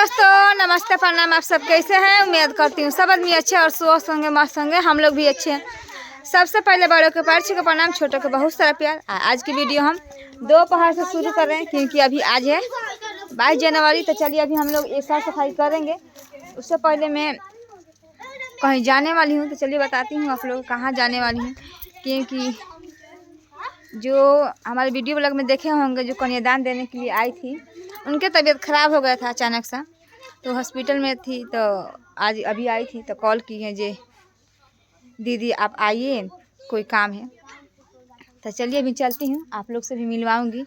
दोस्तों, नमस्ते प्रणाम। आप सब कैसे हैं? उम्मीद करती हूँ सब आदमी अच्छे और स्वस्थ होंगे, मस्त होंगे। हम लोग भी अच्छे हैं। सबसे पहले बड़ों के पैर छू के प्रणाम, छोटों के बहुत सारा प्यार। आज की वीडियो हम दोपहर से शुरू कर रहे हैं क्योंकि अभी आज है 22 जनवरी। तो चलिए अभी हम लोग एक साथ सफाई करेंगे। उससे पहले मैं कहीं जाने वाली हूँ, तो चलिए बताती हूँ आप लोग कहाँ जाने वाली हूँ। क्योंकि जो हमारे वीडियो ब्लॉग में देखे होंगे, जो कन्यादान देने के लिए आई थी, उनके तबीयत ख़राब हो गया था अचानक से, तो हॉस्पिटल में थी। तो आज अभी आई थी तो कॉल की है जे दीदी आप आइए, कोई काम है। तो चलिए अभी चलती हूँ, आप लोग से भी मिलवाऊंगी।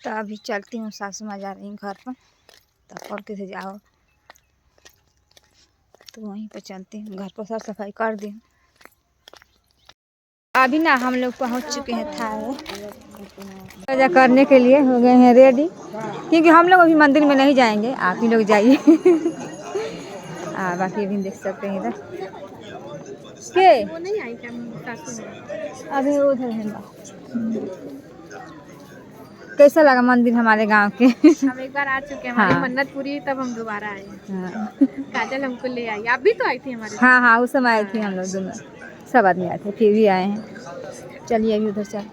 तो अभी चलती हूँ, सासू माँ जा रही हैं घर पर, तो कॉल के से जाओ, तो वहीं पर चलती हूँ। घर पर साफ सफाई कर दी। अभी ना हम लोग पहुँच चुके हैं थावे पूजा करने के लिए, हो गए हैं रेडी। क्योंकि हम लोग अभी मंदिर में नहीं जाएंगे, आप ही लोग जाइए। बाकी अभी देख सकते हैं इधर के वो नहीं आई क्या, अभी उधर है। कैसा लगा मंदिर हमारे गांव के? हम एक बार आ चुके हैं, हमारी मन्नत पूरी, तब हम दोबारा आए। काजल हमको ले आई, आप भी तो आई थी हमारे। हाँ, उस समय आई थी, हम लोग दोनों सब आदमी आए थे, फिर भी आए हैं। चलिए अभी उधर चल।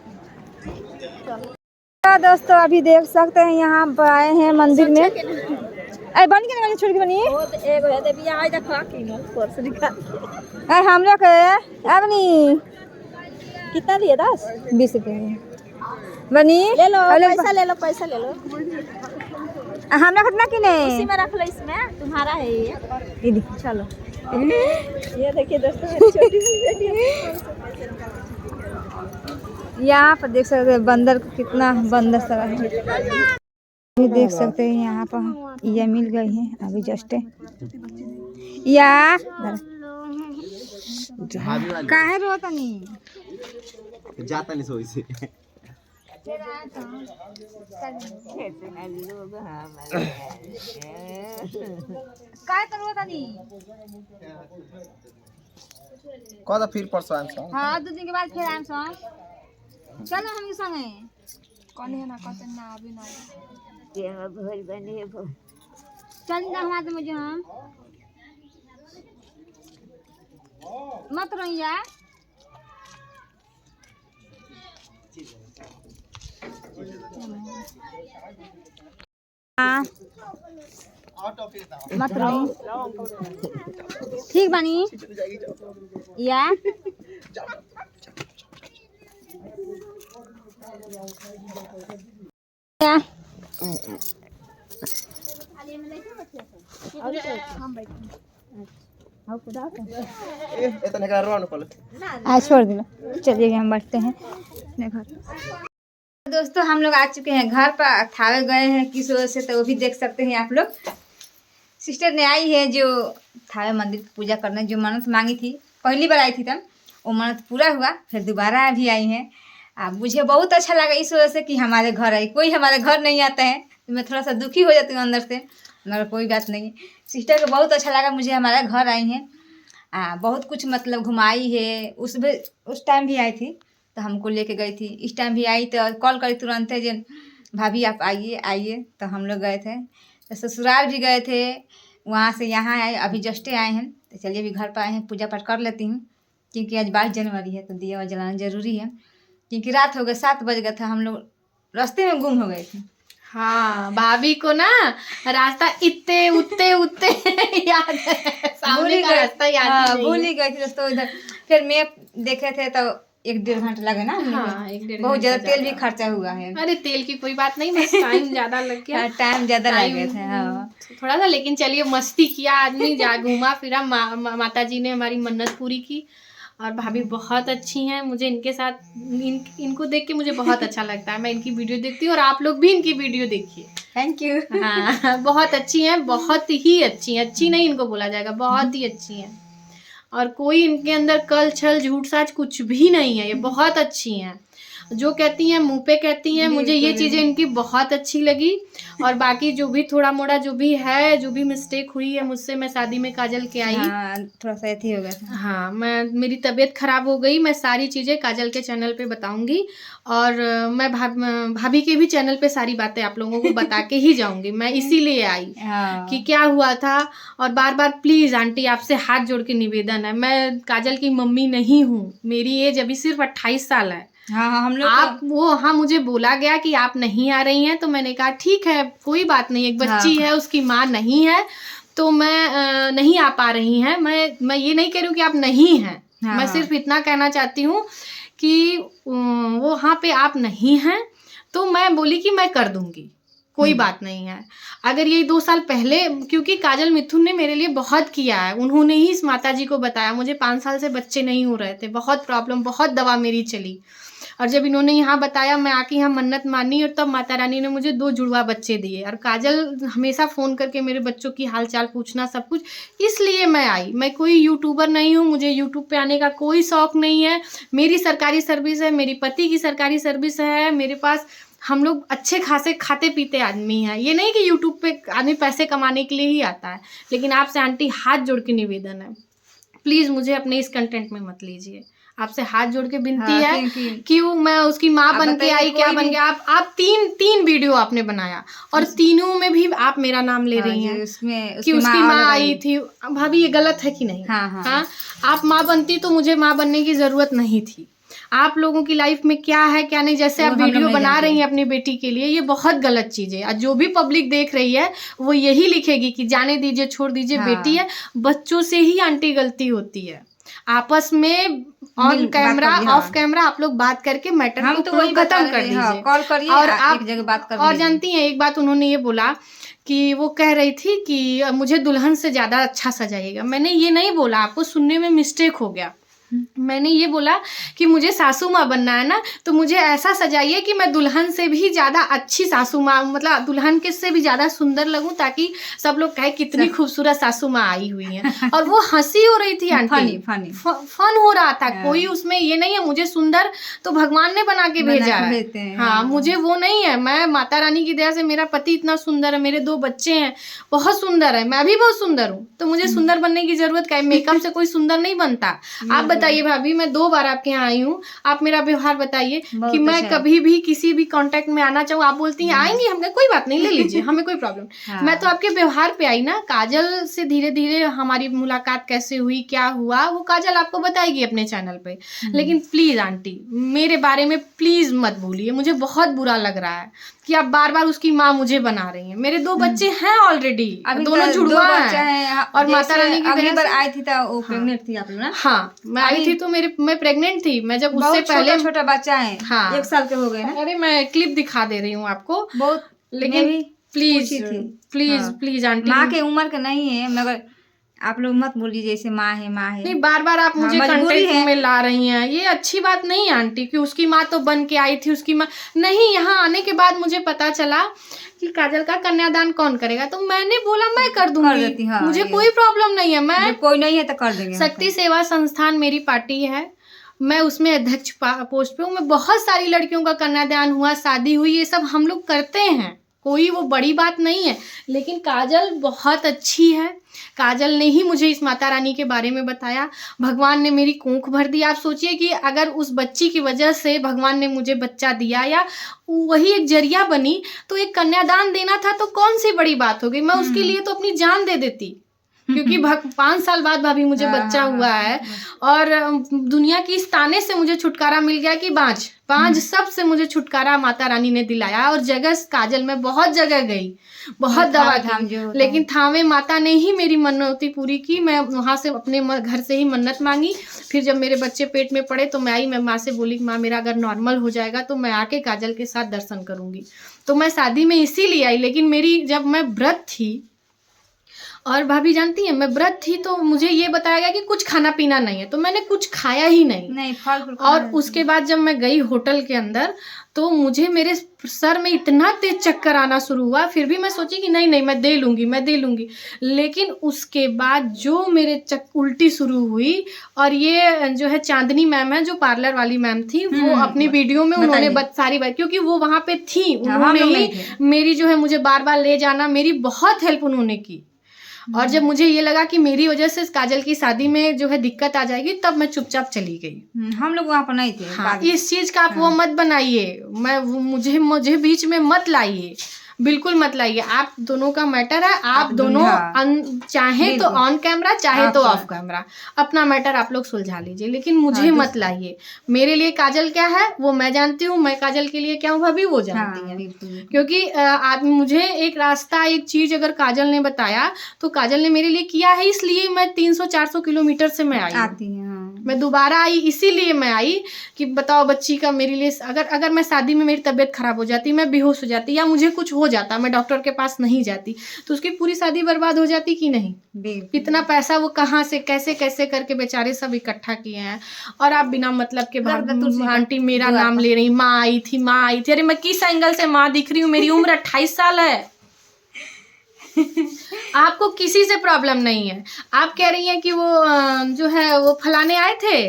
दोस्तों अभी देख सकते हैं यहाँ पर आए हैं मंदिर में। अरे बन के निकाली, छोड़ के बनी हम लोग अपनी कितना दिए? 10-20 रुपये बनी। ले लो पैसा, ले लो पैसा, ले लो। हम लोग कितना किने? उसी में रख लो, इसमें तुम्हारा है ये दीदी। चलो ये देखिए दोस्तों, मेरी छोटी बेटी। यहाँ पर देख सकते हैं बंदर को, कितना बंदर सारा है। ये देख सकते हैं यहाँ पर ये मिल गई है अभी जस्ट। या काहे रोता नहीं जाता नहीं सोई से। काय करवता नहीं? कौन फिर परसों आम सो? हाँ, 2 दिन के बाद फिर आम सो। चलो हम संगे कौन है ना कौन ना अभी ना भोज बने चल ना हमारे मुझे हम मत रोइया। मत रोई, ठीक बनी या छोड़ दिलो। चलिए हम बैठते हैं अपने घर। दोस्तों हम लोग आ चुके हैं घर पर, थावे गए हैं किस वजह से, तो वो भी देख सकते हैं आप लोग। सिस्टर ने आई है जो थावे मंदिर की पूजा करने, जो मन्नत मांगी थी, पहली बार आई थी तब वो मन्नत पूरा हुआ, फिर दोबारा भी आई हैं। मुझे बहुत अच्छा लगा इस वजह से कि हमारे घर आई। कोई हमारे घर नहीं आता है तो मैं थोड़ा सा दुखी हो जाती हूँ अंदर से, मगर कोई बात नहीं। सिस्टर को बहुत अच्छा लगा मुझे, हमारे घर आई हैं। बहुत कुछ मतलब घुमाई है। उस टाइम भी आई थी तो हमको लेके गई थी, इस टाइम भी आई तो कॉल करी तुरंत है, जो भाभी आप आइए। तो हम लोग गए थे, तो ससुराल भी गए थे, वहाँ से यहाँ आए, अभी जस्टे आए हैं। तो चलिए अभी घर पर आए हैं, पूजा पाठ कर लेती हूँ क्योंकि आज 22 जनवरी है तो दिया जलाना ज़रूरी है। क्योंकि रात हो गए 7 बज गया था, हम लोग रास्ते में गुम हो गए थे। हाँ, भाभी को ना रास्ता इतने उतने याद है, सामने का रास्ता याद नहीं। भूल ही गए थे दोस्तों। इधर फिर मैप देखे थे तो 1-1.5 घंटा लगे ना। हाँ, 1-1.5 बहुत ज़्यादा तेल भी खर्चा हुआ है। अरे तेल की कोई बात नहीं, बस टाइम ज्यादा लग गया। टाइम ज़्यादा लगे थे हाँ, थोड़ा सा, लेकिन चलिए मस्ती किया आदमी, जा घूमा फिरा। माता जी ने हमारी मन्नत पूरी की। और भाभी बहुत अच्छी हैं, मुझे इनके साथ इनको देख के मुझे बहुत अच्छा लगता है। मैं इनकी वीडियो देखती हूँ और आप लोग भी इनकी वीडियो देखिए। Thank you. हाँ, बहुत अच्छी हैं, बहुत ही अच्छी हैं। अच्छी नहीं इनको बोला जाएगा, बहुत ही अच्छी हैं। और कोई इनके अंदर कल छल झूठ साज कुछ भी नहीं है, ये बहुत अच्छी हैं। जो कहती हैं मुंह पे कहती हैं। मुझे ये चीज़ें इनकी बहुत अच्छी लगी। और बाकी जो भी थोड़ा मोड़ा जो भी है, जो भी मिस्टेक हुई है मुझसे, मैं शादी में काजल के आई, थोड़ा सा ऐसे हो गया था। हाँ, मेरी तबीयत खराब हो गई। मैं सारी चीज़ें काजल के चैनल पे बताऊंगी और मैं भाभी के भी चैनल पे सारी बातें आप लोगों को बता के ही जाऊंगी। मैं इसीलिए आई कि क्या हुआ था। और बार बार प्लीज़ आंटी आपसे हाथ जोड़ के निवेदन है, मैं काजल की मम्मी नहीं हूँ। मेरी एज अभी सिर्फ 28 साल है। हाँ, हम लोग आप वो, हाँ, मुझे बोला गया कि आप नहीं आ रही हैं, तो मैंने कहा ठीक है, कोई बात नहीं, एक बच्ची है, उसकी माँ नहीं है, तो मैं नहीं आ पा रही हैं। मैं ये नहीं कह रही हूँ कि आप नहीं हैं। मैं सिर्फ इतना कहना चाहती हूँ कि वो वहाँ पे आप नहीं हैं, तो मैं बोली कि मैं कर दूंगी, कोई बात नहीं है। अगर ये 2 साल पहले, क्योंकि काजल मिथुन ने मेरे लिए बहुत किया है, उन्होंने ही इस माता जी को बताया। मुझे 5 साल से बच्चे नहीं हो रहे थे, बहुत प्रॉब्लम, बहुत दवा मेरी चली। और जब इन्होंने यहाँ बताया, मैं आके यहाँ मन्नत मानी और तब माता रानी ने मुझे 2 जुड़वा बच्चे दिए। और काजल हमेशा फ़ोन करके मेरे बच्चों की हालचाल पूछना, सब कुछ, इसलिए मैं आई। मैं कोई यूट्यूबर नहीं हूँ, मुझे यूट्यूब पे आने का कोई शौक़ नहीं है। मेरी सरकारी सर्विस है, मेरी पति की सरकारी सर्विस है, मेरे पास हम लोग अच्छे खासे खाते पीते आदमी हैं। ये नहीं कि यूट्यूब पे आदमी पैसे कमाने के लिए ही आता है। लेकिन आपसे आंटी हाथ जोड़ के निवेदन है, प्लीज़ मुझे अपने इस कंटेंट में मत लीजिए। आपसे हाथ जोड़ के विनती है कि वो मैं उसकी माँ बन के आई, क्या बन गया। आप तीन वीडियो आपने बनाया और तीनों में भी आप मेरा नाम ले रही हैं कि उसकी माँ आई थी। भाभी ये गलत है कि नहीं? हाँ, आप माँ बनती तो मुझे माँ बनने की ज़रूरत नहीं थी। आप लोगों की लाइफ में क्या है क्या नहीं, जैसे आप वीडियो बना रही हैं अपनी बेटी के लिए, ये बहुत गलत चीज़ है। जो भी पब्लिक देख रही है वो यही लिखेगी कि जाने दीजिए, छोड़ दीजिए, बेटी है। बच्चों से ही आंटी गलती होती है। आपस में ऑन कैमरा, ऑफ कैमरा आप लोग बात करके मैटर को खत्म कर दीजिए। कॉल करिए और आप एक जगह बात कर। और जानती हैं, एक बात उन्होंने ये बोला कि वो कह रही थी कि मुझे दुल्हन से ज़्यादा अच्छा सजाइएगा। मैंने ये नहीं बोला, आपको सुनने में मिस्टेक हो गया। मैंने ये बोला कि मुझे सासू माँ बनना है ना, तो मुझे ऐसा सजाइए कि मैं दुल्हन से भी ज़्यादा अच्छी सासू माँ, मतलब दुल्हन के से भी ज़्यादा सुंदर लगूं, ताकि सब लोग कहे कितनी खूबसूरत सासू माँ आई हुई हैं। और वो हंसी हो रही थी आंटी, फन हो रहा था, कोई उसमें ये नहीं है। मुझे सुंदर तो भगवान ने बना के भेजा है। हाँ, मुझे वो नहीं है। मैं माता रानी की दया से, मेरा पति इतना सुंदर है, मेरे 2 बच्चे हैं, बहुत सुंदर है, मैं भी बहुत सुंदर हूँ, तो मुझे सुंदर बनने की जरूरत क्या है? मेकअप से कोई सुंदर नहीं बनता। आप बताइए भाभी, मैं 2 बार आपके यहाँ आई हूँ, आप मेरा व्यवहार बताइए कि मैं कभी भी किसी भी कांटेक्ट में आना चाहूँ, आप बोलती हैं आएंगी, हमने कोई बात नहीं, ले लीजिए, हमें कोई प्रॉब्लम। मैं तो आपके व्यवहार पे आई ना। काजल से धीरे धीरे हमारी मुलाकात कैसे हुई, क्या हुआ, वो काजल आपको बताएगी अपने चैनल पे। लेकिन प्लीज आंटी, मेरे बारे में प्लीज मत भूलिए। मुझे बहुत बुरा लग रहा है कि आप बार बार उसकी माँ मुझे बना रही हैं। मेरे 2 बच्चे हैं ऑलरेडी, दोनों जुड़वा हैं। और माता रानी की अगली बार आई थी तो वो प्रेग्नेंट थी आप लोग ना? हाँ, मैं आई थी तो मैं प्रेग्नेंट थी। मैं जब उससे पहले, छोटा बच्चा है, हाँ 1 साल के हो गए ना। अरे मैं क्लिप दिखा दे रही हूँ आपको बहुत, लेकिन प्लीज आंटी, माँ के उम्र का नहीं है, मगर आप लोग मत बोलिए जैसे माँ है माँ है। नहीं, बार बार आप मुझे कंटेंट में ला रही हैं, ये अच्छी बात नहीं है आंटी। कि उसकी माँ तो बन के आई थी, उसकी माँ नहीं। यहाँ आने के बाद मुझे पता चला कि काजल का कन्यादान कौन करेगा, तो मैंने बोला मैं कर दूंगी, मुझे कोई प्रॉब्लम नहीं है। मैं कोई नहीं है तो कर देंगे। शक्ति सेवा संस्थान मेरी पार्टी है, मैं उसमें अध्यक्ष पोस्ट पे हूँ। मैं बहुत सारी लड़कियों का कन्यादान हुआ, शादी हुई, ये सब हम लोग करते हैं, कोई वो बड़ी बात नहीं है। लेकिन काजल बहुत अच्छी है। काजल ने ही मुझे इस माता रानी के बारे में बताया। भगवान ने मेरी कोख भर दी। आप सोचिए कि अगर उस बच्ची की वजह से भगवान ने मुझे बच्चा दिया या वही एक जरिया बनी, तो एक कन्यादान देना था तो कौन सी बड़ी बात हो गई। मैं उसके लिए तो अपनी जान दे देती, क्योंकि 5 साल बाद भाभी मुझे बच्चा हुआ है। और दुनिया की इस ताने से मुझे छुटकारा मिल गया कि बांझ सब से मुझे छुटकारा माता रानी ने दिलाया। और जगह काजल में बहुत जगह गई, बहुत दवा की, लेकिन थावे माता ने ही मेरी मन्नती पूरी की। मैं वहाँ से अपने घर से ही मन्नत मांगी। फिर जब मेरे बच्चे पेट में पड़े तो मैं आई, मैं माँ से बोली कि माँ मेरा अगर नॉर्मल हो जाएगा तो मैं आके काजल के साथ दर्शन करूँगी। तो मैं शादी में इसीलिए आई। लेकिन मेरी जब मैं व्रत थी और भाभी जानती हैं, मैं व्रत थी तो मुझे ये बताया गया कि कुछ खाना पीना नहीं है, तो मैंने कुछ खाया ही नहीं फल फूल और उसके बाद जब मैं गई होटल के अंदर तो मुझे मेरे सर में इतना तेज चक्कर आना शुरू हुआ। फिर भी मैं सोची कि नहीं मैं दे लूँगी, लेकिन उसके बाद जो मेरे उल्टी शुरू हुई। और ये जो है चांदनी मैम है, जो पार्लर वाली मैम थी, वो अपनी वीडियो में उन्होंने सारी बात, क्योंकि वो वहाँ पे थी, उन्होंने ही मेरी जो है मुझे बार बार ले जाना, मेरी बहुत हेल्प उन्होंने की। और जब मुझे ये लगा कि मेरी वजह से काजल की शादी में जो है दिक्कत आ जाएगी, तब मैं चुपचाप चली गई। हम लोग वहाँ पर नहीं थे। हाँ, इस चीज का आप वो मत बनाइए, मुझे बीच में मत लाइए, बिल्कुल मत लाइए। आप दोनों का मैटर है, आप दोनों चाहे तो ऑन कैमरा चाहे तो ऑफ कैमरा अपना मैटर आप लोग सुलझा लीजिए, लेकिन मुझे मत लाइए। मेरे लिए काजल क्या है वो मैं जानती हूँ, मैं काजल के लिए क्या हूँ भाभी वो जानती है। क्योंकि मुझे एक रास्ता, एक चीज अगर काजल ने बताया तो काजल ने मेरे लिए किया है, इसलिए मैं 300-400 किलोमीटर से मैं आई। मैं दोबारा आई इसीलिए मैं आई कि बताओ बच्ची का मेरे लिए, अगर मैं शादी में मेरी तबीयत खराब हो जाती, मैं बेहोश हो जाती या मुझे कुछ हो जाता, मैं डॉक्टर के पास नहीं जाती, तो उसकी पूरी शादी बर्बाद हो जाती कि नहीं। इतना पैसा वो कहाँ से कैसे कैसे करके बेचारे सब इकट्ठा किए हैं, और आप बिना मतलब के आंटी मेरा नाम ले रही, माँ आई थी। अरे मैं किस एंगल से माँ दिख रही हूँ? मेरी उम्र 28 साल है। आपको किसी से प्रॉब्लम नहीं है। आप कह रही हैं कि वो जो है वो फलाने आए थे,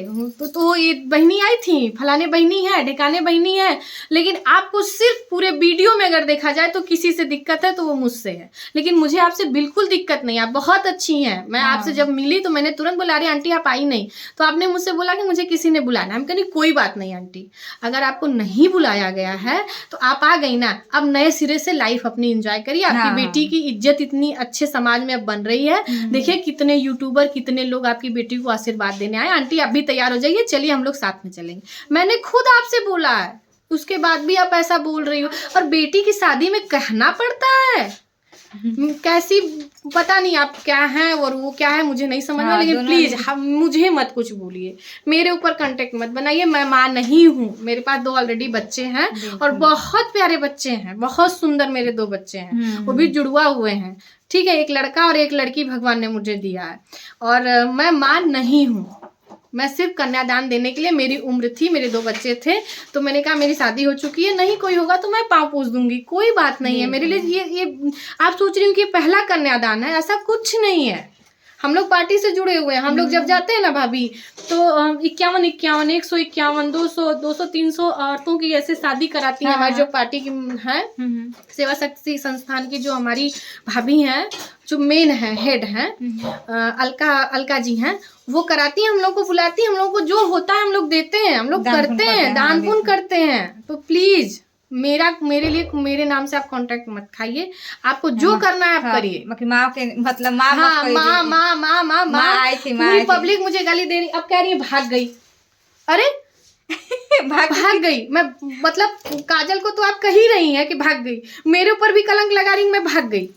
तो ये बहनी आई थी, फलाने बहनी है, ढिकाने बहनी है, लेकिन आपको सिर्फ पूरे वीडियो में अगर देखा जाए तो किसी से दिक्कत है तो वो मुझसे है, लेकिन मुझे आपसे बिल्कुल दिक्कत नहीं। आप बहुत अच्छी हैं। मैं आपसे जब मिली तो मैंने तुरंत बोला, अरे आंटी आप आई नहीं, तो आपने मुझसे बोला कि मुझे किसी ने बुलाना। हम कहनी कोई बात नहीं आंटी, अगर आपको नहीं बुलाया गया है तो आप आ गई ना, अब नए सिरे से लाइफ अपनी एंजॉय करिए। आपकी बेटी की इज्जत इतनी अच्छे समाज में अब बन रही है। देखिए कितने यूट्यूबर, कितने लोग आपकी बेटी को आशीर्वाद देने आए। आंटी आप भी तैयार हो जाइए, चलिए हम लोग साथ में चलेंगे। मैंने खुद आपसे बोला है, उसके बाद भी आप ऐसा बोल रही हो। और बेटी की शादी में कहना पड़ता है, कैसी पता नहीं आप क्या हैं और वो क्या है मुझे नहीं समझ में। लेकिन प्लीज मुझे मत कुछ बोलिए, मेरे ऊपर कांटेक्ट मत बनाइए। मैं माँ नहीं हूँ, मेरे पास 2 ऑलरेडी बच्चे हैं और बहुत प्यारे बच्चे हैं, बहुत सुंदर मेरे 2 बच्चे हैं, वो भी जुड़वा हुए हैं। ठीक है, एक लड़का और एक लड़की भगवान ने मुझे दिया है, और मैं माँ नहीं हूँ। मैं सिर्फ कन्यादान देने के लिए, मेरी उम्र थी, मेरे 2 बच्चे थे, तो मैंने कहा मेरी शादी हो चुकी है, नहीं कोई होगा तो मैं पाँव पूछ दूंगी, कोई बात नहीं है मेरे लिए। ये आप सोच रही हो कि पहला कन्यादान है, ऐसा कुछ नहीं है। हम लोग पार्टी से जुड़े हुए हैं। हम लोग जब जाते हैं ना भाभी, तो 51, 151, 200, 300 औरतों की ऐसे शादी कराती हैं। हमारी जो पार्टी की है सेवा शक्ति संस्थान की जो हमारी भाभी हैं, जो मेन है, हेड हैं, अलका जी हैं, वो कराती हैं, हम लोग को बुलाती हैं, हम लोग को जो होता है हम लोग देते हैं, हम लोग करते हैं, दान पुण्य करते हैं। तो प्लीज मेरे लिए मेरे नाम से आप कांटेक्ट मत खाइए, आपको जो करना है आप करिए। मतलब माँ आई थी, पूरी पब्लिक मुझे गाली दे रही, अब कह रही है भाग गई। अरे भाग गई मैं, मतलब काजल को तो आप कह ही रही हैं कि भाग गई, मेरे ऊपर भी कलंक लगा रही, मैं भाग गई।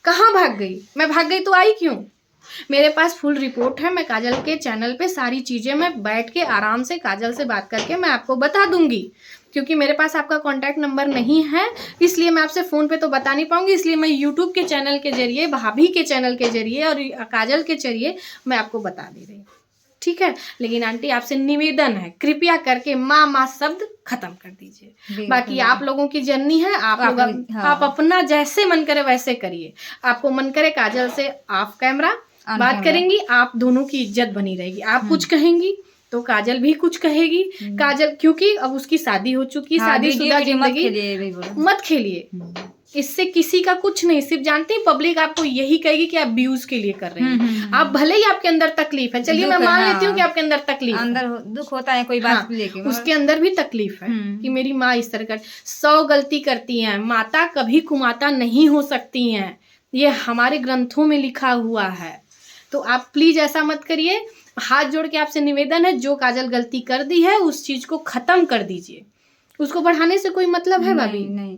कहाँ भाग गई? मैं भाग गई तो आई क्यों? मेरे पास फुल रिपोर्ट है। मैं काजल के चैनल पे सारी चीज़ें मैं बैठ के आराम से काजल से बात करके मैं आपको बता दूंगी, क्योंकि मेरे पास आपका कॉन्टैक्ट नंबर नहीं है, इसलिए मैं आपसे फ़ोन पे तो बता नहीं पाऊंगी। इसलिए मैं यूट्यूब के चैनल के जरिए, भाभी के चैनल के जरिए और काजल के जरिए मैं आपको बता दे रही हूँ, ठीक है। लेकिन आंटी आपसे निवेदन है, कृपया करके माँ शब्द खत्म कर दीजिए। बाकी आप लोगों की जर्नी है, आप अपना जैसे मन करे वैसे करिए। आपको मन करे काजल से ऑफ कैमरा बात करेंगी, आप दोनों की इज्जत बनी रहेगी। आप कुछ कहेंगी तो काजल भी कुछ कहेगी। काजल क्योंकि अब उसकी शादी हो चुकी, शादीशुदा जिंदगी मत खेलिए, इससे किसी का कुछ नहीं। सिर्फ जानते हैं पब्लिक आपको यही कहेगी कि आप व्यूज के लिए कर रहे हैं। आप भले ही आपके अंदर तकलीफ है, चलिए मैं मान लेती हूँ कि आपके अंदर तकलीफ, अंदर दुख होता है कोई बात लेके, उसके अंदर भी तकलीफ है कि मेरी माँ इस तरह कर 100 गलती करती है। माता कभी कुमाता नहीं हो सकती हैं, ये हमारे ग्रंथों में लिखा हुआ है। तो आप प्लीज ऐसा मत करिए। हाथ जोड़ के आपसे निवेदन है, जो काजल गलती कर दी है उस चीज को खत्म कर दीजिए। उसको बढ़ाने से कोई मतलब है भाभी? नहीं।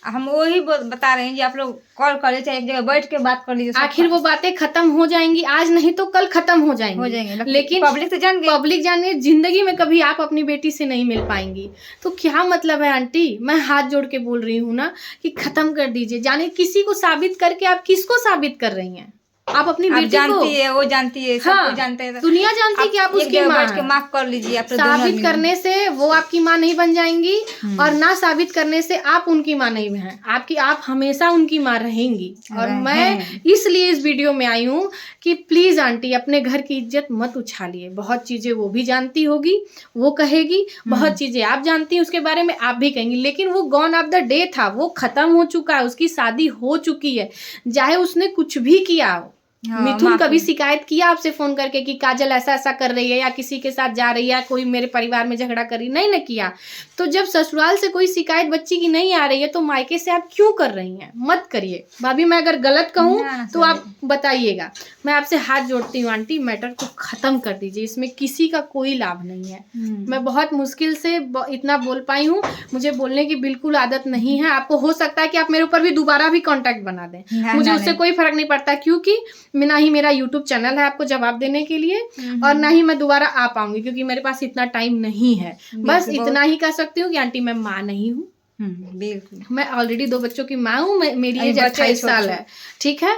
हम वही बता रहे हैं कि आप लोग कॉल करिए, चाहे एक जगह बैठ के बात कर लीजिए। आखिर वो बातें खत्म हो जाएंगी, आज नहीं तो कल खत्म हो जाएंगी, लेकिन पब्लिक तो जान गई, पब्लिक जाने जिंदगी में कभी आप अपनी बेटी से नहीं मिल पाएंगी। तो क्या मतलब है आंटी, मैं हाथ जोड़ के बोल रही हूँ ना कि खत्म कर दीजिए। जाने किसी को साबित करके आप किसको साबित कर रही हैं? आप अपनी बेटी जानती है, वो जानती है, सब हाँ, जानते हैं, दुनिया जानती है कि आप उसकी माँ के माफ कर लीजिए। आप साबित करने से वो आपकी माँ नहीं बन जाएंगी और ना साबित करने से आप उनकी माँ नहीं हैं। आप हमेशा उनकी माँ रहेंगी। और मैं इसलिए इस वीडियो में आई हूँ कि प्लीज आंटी अपने घर की इज्जत मत उछालिए। बहुत चीजें वो भी जानती होगी, वो कहेगी, बहुत चीजें आप जानती हैं उसके बारे में, आप भी कहेंगी, लेकिन वो गॉन ऑफ द डे था, वो खत्म हो चुका है, उसकी शादी हो चुकी है, चाहे उसने कुछ भी किया हो। मिथुन कभी शिकायत किया आपसे फोन करके कि काजल ऐसा ऐसा कर रही है या किसी के साथ जा रही है, कोई मेरे परिवार में झगड़ा कर रही? नहीं ना किया। तो जब ससुराल से कोई शिकायत बच्ची की नहीं आ रही है तो मायके से आप क्यों कर रही हैं? मत करिए। भाभी मैं अगर गलत कहूँ तो आप बताइएगा। मैं आपसे हाथ जोड़ती हूँ आंटी, मैटर को खत्म कर दीजिए, इसमें किसी का कोई लाभ नहीं है। मैं बहुत मुश्किल से इतना बोल पाई हूँ, मुझे बोलने की बिल्कुल आदत नहीं है। आपको हो सकता है कि आप मेरे ऊपर भी दोबारा भी कॉन्टेक्ट बना दें, मुझे उससे कोई फर्क नहीं पड़ता, क्योंकि ना ही मेरा YouTube चैनल है आपको जवाब देने के लिए और ना ही मैं दोबारा आ पाऊंगी, क्योंकि मेरे पास इतना टाइम नहीं है। बस इतना ही कह सकती हूँ कि आंटी मैं माँ नहीं हूँ, बिल्कुल मैं ऑलरेडी 2 बच्चों की माँ हूँ। मेरी एज 28 साल है, ठीक है।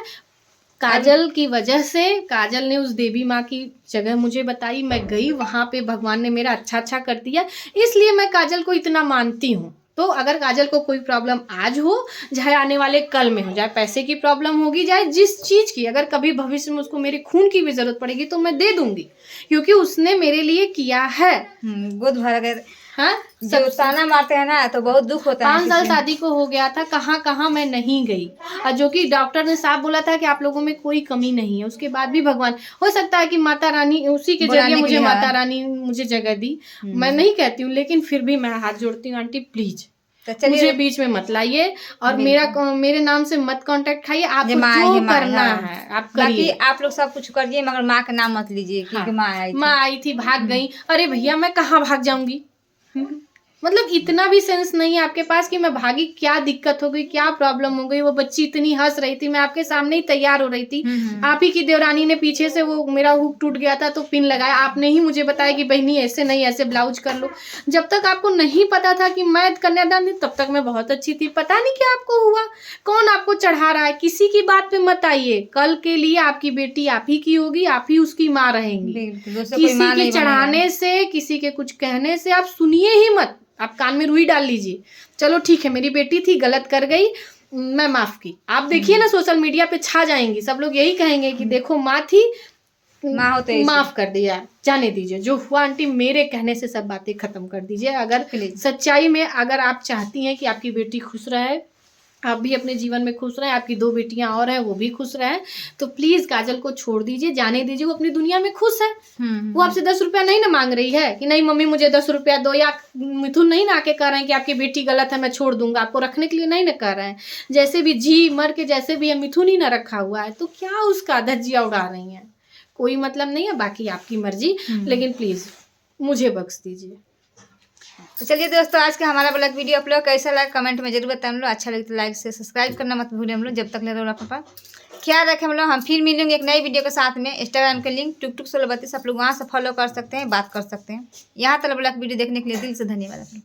काजल की वजह से, काजल ने उस देवी माँ की जगह मुझे बताई, मैं गई वहां पे, भगवान ने मेरा अच्छा कर दिया, इसलिए मैं काजल को इतना मानती हूँ। तो अगर काजल को कोई प्रॉब्लम आज हो, चाहे आने वाले कल में हो, चाहे पैसे की प्रॉब्लम होगी, चाहे जिस चीज की, अगर कभी भविष्य में उसको मेरे खून की भी जरूरत पड़ेगी तो मैं दे दूंगी, क्योंकि उसने मेरे लिए किया है। गोद भर गए। हाँ, सब ताना मारते हैं ना तो बहुत दुख होता है। 5 साल शादी को हो गया था, कहाँ मैं नहीं गई, और जो कि डॉक्टर ने साफ बोला था कि आप लोगों में कोई कमी नहीं है। उसके बाद भी भगवान, हो सकता है कि माता रानी उसी के जरिए मुझे, माता रानी मुझे जगह दी, मैं नहीं कहती हूँ, लेकिन फिर भी मैं हाथ जोड़ती हूँ आंटी, प्लीज मुझे बीच में मत लाइए और मेरे नाम से मत कांटेक्ट खाइए। आप जो करना है आप करिए, आप लोग सब कुछ करिए, मगर माँ का नाम मत लीजिए, क्योंकि माँ आई थी भाग गई। अरे भैया मैं कहाँ भाग जाऊंगी? मतलब इतना भी सेंस नहीं है आपके पास कि मैं भागी, क्या दिक्कत हो गई, क्या प्रॉब्लम हो गई? वो बच्ची इतनी हंस रही थी, मैं आपके सामने ही तैयार हो रही थी, आप ही की देवरानी ने पीछे से, वो मेरा हुक टूट गया था तो पिन लगाया, आपने ही मुझे बताया कि बहनी ऐसे नहीं, ऐसे ब्लाउज कर लो। जब तक आपको नहीं पता था कि मैं कन्यादान थी, तब तक मैं बहुत अच्छी थी। पता नहीं क्या आपको हुआ, कौन आपको चढ़ा रहा है? किसी की बात पे मत आइए। कल के लिए आपकी बेटी आप ही की होगी, आप ही उसकी माँ रहेंगी। किसी के चढ़ाने से, किसी के कुछ कहने से आप सुनिए ही मत, आप कान में रुई डाल लीजिए। चलो ठीक है, मेरी बेटी थी, गलत कर गई, मैं माफ की। आप देखिए ना सोशल मीडिया पे छा जाएंगी, सब लोग यही कहेंगे कि देखो माँ थी, माँ होते माफ कर दिया। जाने दीजिए, जो हुआ आंटी मेरे कहने से सब बातें खत्म कर दीजिए। अगर सच्चाई में अगर आप चाहती हैं कि आपकी बेटी खुश रहे, आप भी अपने जीवन में खुश रहें, आपकी 2 बेटियां और हैं वो भी खुश रहें, तो प्लीज काजल को छोड़ दीजिए, जाने दीजिए, वो अपनी दुनिया में खुश है। वो आपसे 10 रुपया नहीं ना मांग रही है कि नहीं मम्मी मुझे 10 रुपया दो, या मिथुन नहीं ना आके कह रहे हैं कि आपकी बेटी गलत है मैं छोड़ दूंगा, आपको रखने के लिए नहीं ना कह रहे हैं। जैसे भी जी मर के जैसे भी है, मिथुन ही ना रखा हुआ है, तो क्या उसका धज्जिया उड़ा रही है? कोई मतलब नहीं है, बाकी आपकी मर्जी, लेकिन प्लीज मुझे बख्श दीजिए। तो चलिए दोस्तों, आज का हमारा ब्लॉग वीडियो आप लोग कैसा लगा कमेंट में जरूर बताएं। हम लोग अच्छा लगे तो लाइक से सब्सक्राइब करना मत भूलें। हम लोग जब तक ले रहे पापा ख्याल रखें। हम लोग हम फिर मिलेंगे एक नई वीडियो के साथ में। इंस्टाग्राम के लिंक टुक 1632 आप लोग वहाँ से फॉलो कर सकते हैं, बात कर सकते हैं। यहाँ तक ब्लॉग वीडियो देखने के लिए दिल से धन्यवाद।